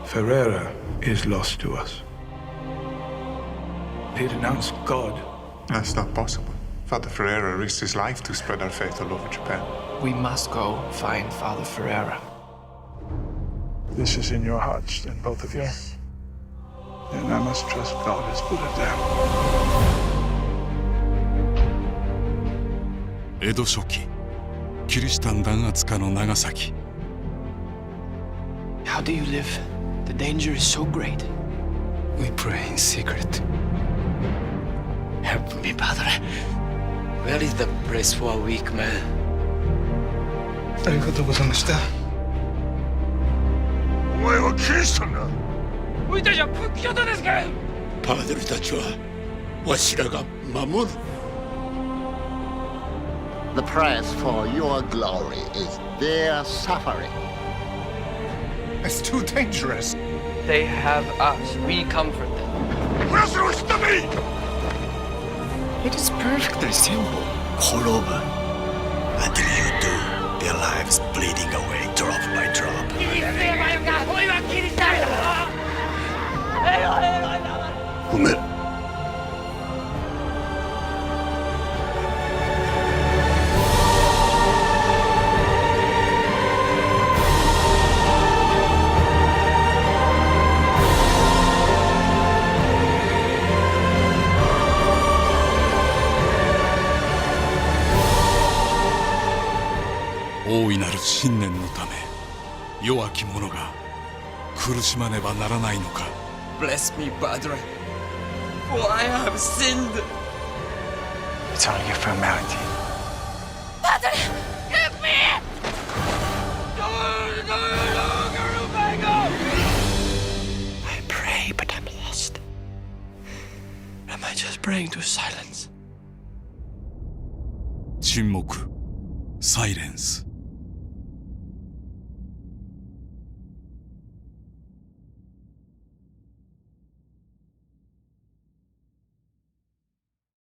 Ferreira is lost to us. He denounced God. That's not possible. Father Ferreira risked his life to spread our faith all over Japan. We must go find Father Ferreira. This is in your hearts, then, both of you. Yes. Then I must trust God has put it there. 江戸初期、キリシタン弾圧下の長崎。How do you live? The danger is so great. We pray in secret. Help me, Padre. Where is the place for a weak man? ありがとうございました。お前はキリシタンだ。俺たちは仏教徒ですか。パーデルたちはわしらが守る。The price for your glory is their suffering. It's too dangerous. They have us. We comfort them. 俺らを知っため。 It is perfectly simple. 滅ぶ。Until you do, their lives bleeding away drop by drop. ごめん。大いなる信念のため弱き者が苦しまねばならないのか。 Bless me, Padre. For I have sinned. It's only a formality. Padre, help me! I pray, but I'm lost. Am I just praying to silence? 沈黙、サイレンス。